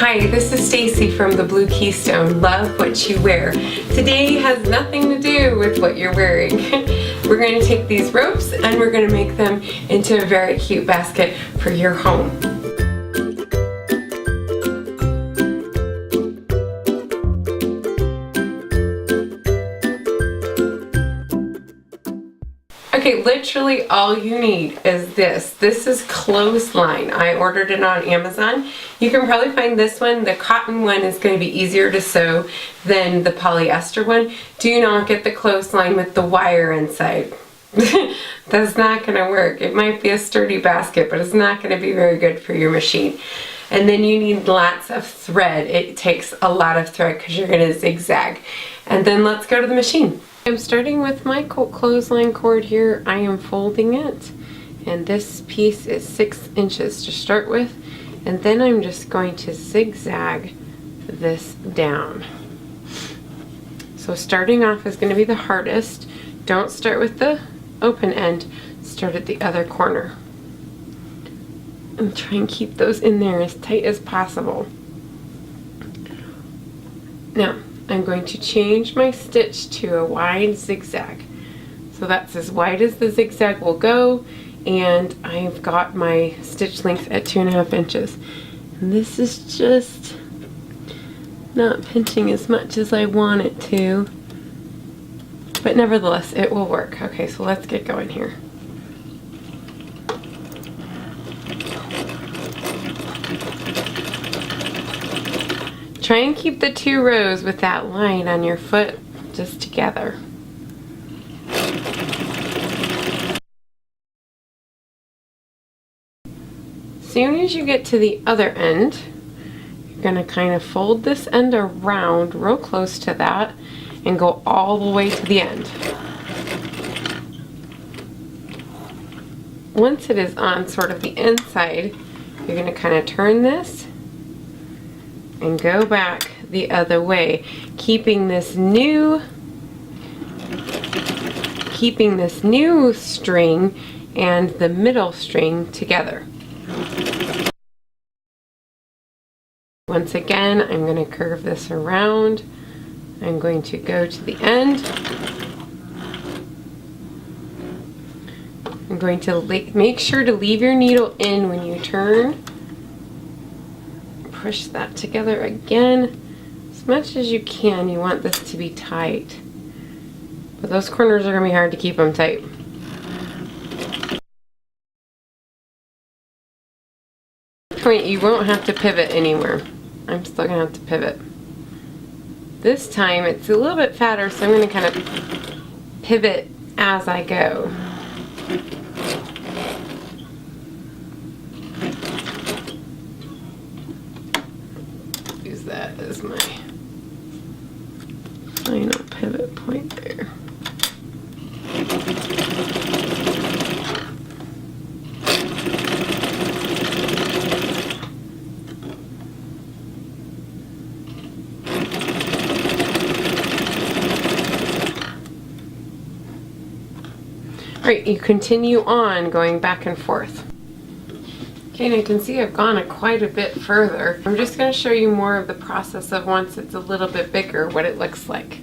Hi, this is Stacy from the Blue Keystone. Love what you wear. Today has nothing to do with what you're wearing. We're going to take these ropes and we're going to make them into a very cute basket for your home. Okay, literally all you need is this. This is Clothesline. I ordered it on Amazon. You can probably find this one. The cotton one is going to be easier to sew than the polyester one. Do not get the Clothesline with the wire inside. That's not going to work. It might be a sturdy basket, but it's not going to be very good for your machine. And then you need lots of thread. It takes a lot of thread because you're going to zigzag. And then let's go to the machine. I'm starting with my clothesline cord here. I am folding it, and this piece is 6 inches to start with, and then I'm just going to zigzag this down. So starting off is going to be the hardest. Don't start with the open end, start at the other corner. And try and keep those in there as tight as possible. Now, I'm going to change my stitch to a wide zigzag. So that's as wide as the zigzag will go, and I've got my stitch length at 2.5 inches. And this is just not pinching as much as I want it to, but nevertheless it will work. Okay, so let's get going here. Try and keep the 2 rows with that line on your foot just together. Soon as you get to the other end, you're going to kind of fold this end around real close to that and go all the way to the end. Once it is on sort of the inside, you're going to kind of turn this and go back the other way, keeping this new string and the middle string together. Once again, I'm going to curve this around. I'm going to go to the end. I'm going to make sure to leave your needle in when you turn. Push that together again as much as you can. You want this to be tight, but those corners are going to be hard to keep them tight. At this point, you won't have to pivot anywhere. I'm still going to have to pivot. This time it's a little bit fatter, so I'm going to kind of pivot as I go. Use that as my final pivot point there. Alright, you continue on going back and forth. Okay, and I can see I've gone quite a bit further. I'm just going to show you more of the process of once it's a little bit bigger, what it looks like.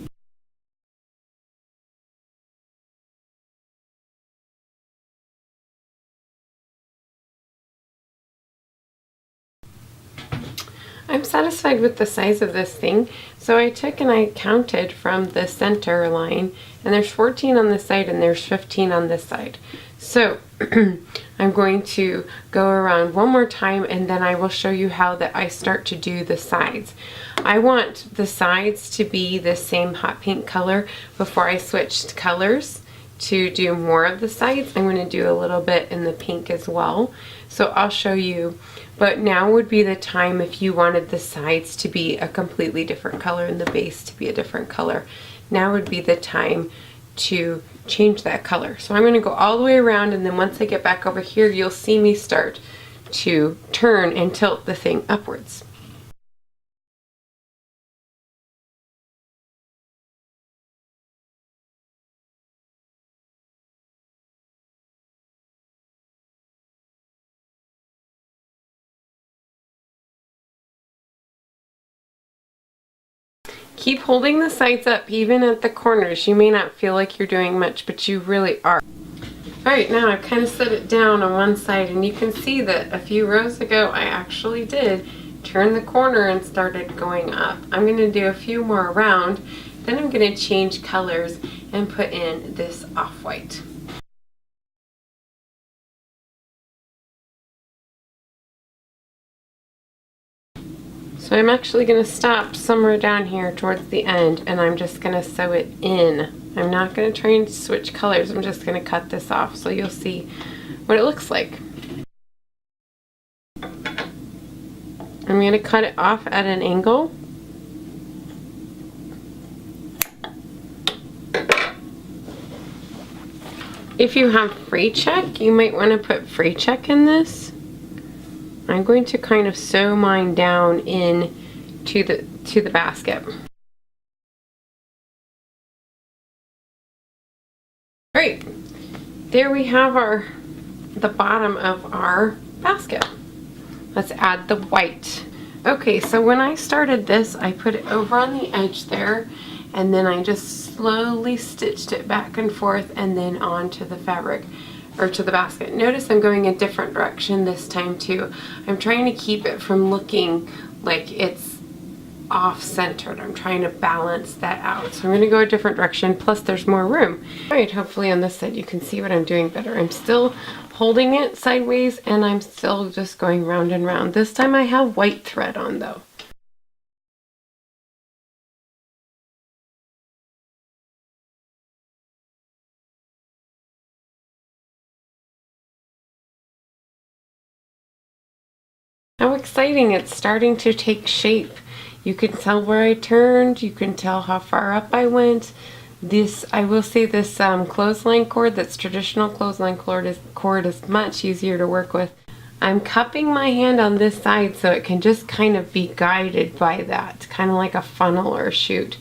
I'm satisfied with the size of this thing, so I took and I counted from the center line, and there's 14 on this side and there's 15 on this side. So I'm going to go around one more time, and then I will show you how that I start to do the sides. I want the sides to be the same hot pink color before I switched colors to do more of the sides. I'm going to do a little bit in the pink as well, so I'll show you. But now would be the time if you wanted the sides to be a completely different color and the base to be a different color. Now would be the time to change that color. So I'm going to go all the way around, and then once I get back over here, you'll see me start to turn and tilt the thing upwards. Keep holding the sides up even at the corners. You may not feel like you're doing much, but you really are. Alright, now I've kind of set it down on one side, and you can see that a few rows ago I actually did turn the corner and started going up. I'm going to do a few more around, then I'm going to change colors and put in this off-white. So I'm actually going to stop somewhere down here towards the end, and I'm just going to sew it in. I'm not going to try and switch colors. I'm just going to cut this off so you'll see what it looks like. I'm going to cut it off at an angle. If you have free check, you might want to put free check in this. I'm going to kind of sew mine down in to the basket. Alright, there we have the bottom of our basket. Let's add the white. Okay, so when I started this, I put it over on the edge there, and then I just slowly stitched it back and forth and then onto the fabric, or to the basket. Notice I'm going a different direction this time too. I'm trying to keep it from looking like it's off-centered. I'm trying to balance that out. So I'm going to go a different direction, plus there's more room. Alright, hopefully on this side you can see what I'm doing better. I'm still holding it sideways and I'm still just going round and round. This time I have white thread on though. How exciting, it's starting to take shape. You can tell where I turned, you can tell how far up I went. This, I will say this clothesline cord, that's traditional clothesline cord is much easier to work with. I'm cupping my hand on this side so it can just kind of be guided by that, kind of like a funnel or a chute.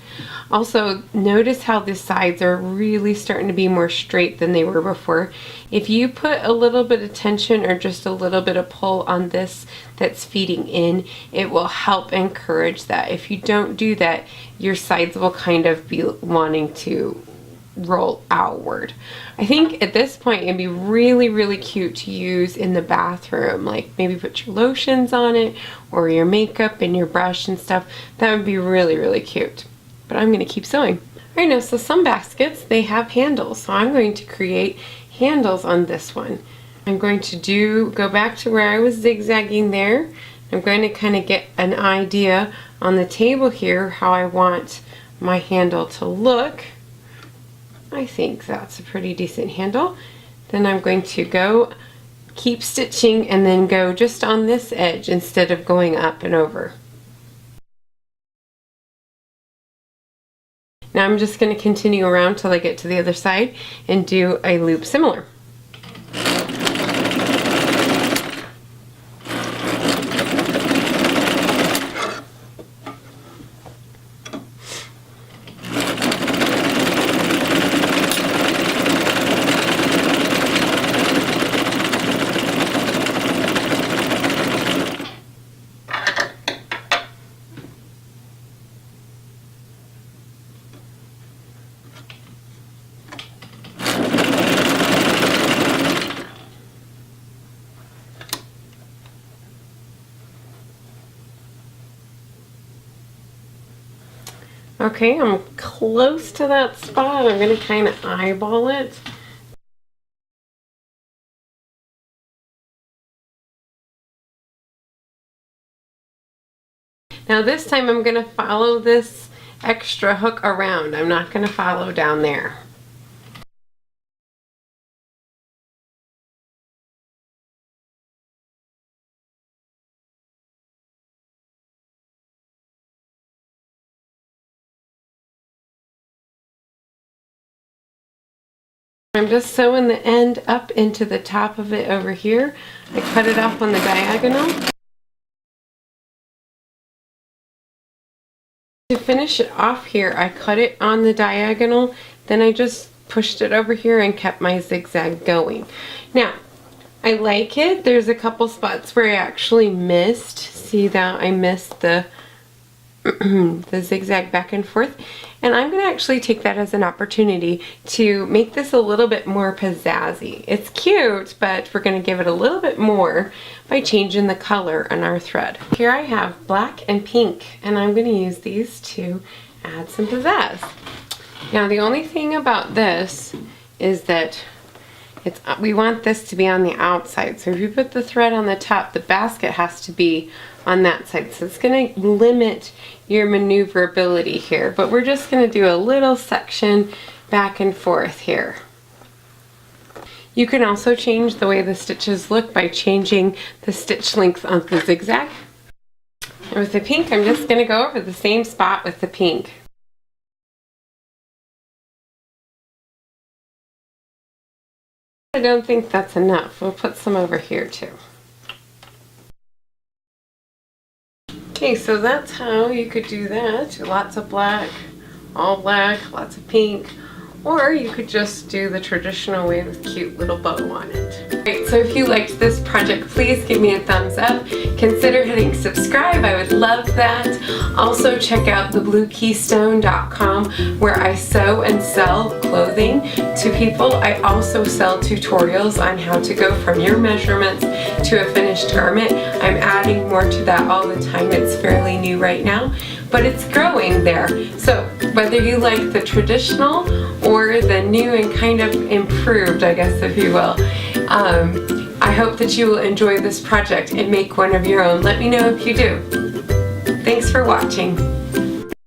Also, notice how the sides are really starting to be more straight than they were before. If you put a little bit of tension or just a little bit of pull on this that's feeding in, it will help encourage that. If you don't do that, your sides will kind of be wanting to roll outward. I think at this point it'd be really, really cute to use in the bathroom, like maybe put your lotions on it or your makeup and your brush and stuff. That would be really, really cute. But I'm going to keep sewing. Alright, now so some baskets, they have handles, so I'm going to create handles on this one. I'm going to go back to where I was zigzagging there. I'm going to kind of get an idea on the table here how I want my handle to look. I think that's a pretty decent handle. Then I'm going to keep stitching and then go just on this edge instead of going up and over. Now I'm just going to continue around till I get to the other side and do a loop similar. Okay, I'm close to that spot. I'm going to kind of eyeball it. Now this time I'm going to follow this extra hook around. I'm not going to follow down there. I'm just sewing the end up into the top of it over here. I cut it off on the diagonal. To finish it off here, I cut it on the diagonal, then I just pushed it over here and kept my zigzag going. Now, I like it. There's a couple spots where I actually missed. See that I missed the the zigzag back and forth, and I'm going to actually take that as an opportunity to make this a little bit more pizzazzy. It's cute, but we're going to give it a little bit more by changing the color on our thread. Here I have black and pink, and I'm going to use these to add some pizzazz. Now the only thing about this is that we want this to be on the outside. So if you put the thread on the top, the basket has to be on that side. So it's going to limit your maneuverability here. But we're just going to do a little section back and forth here. You can also change the way the stitches look by changing the stitch length on the zigzag. And with the pink, I'm just going to go over the same spot with the pink. I don't think that's enough. We'll put some over here too. Okay, so that's how you could do that. Lots of black, all black, lots of pink, or you could just do the traditional way with cute little bow on it. Alright, so if you liked this project, please give me a thumbs up. Consider hitting subscribe, I would love that. Also check out thebluekeystone.com where I sew and sell clothing to people. I also sell tutorials on how to go from your measurements to a finished garment. I'm adding more to that all the time. It's fairly new right now, but it's growing there. So whether you like the traditional or the new and kind of improved, I guess if you will, I hope that you will enjoy this project and make one of your own. Let me know if you do. Thanks for watching.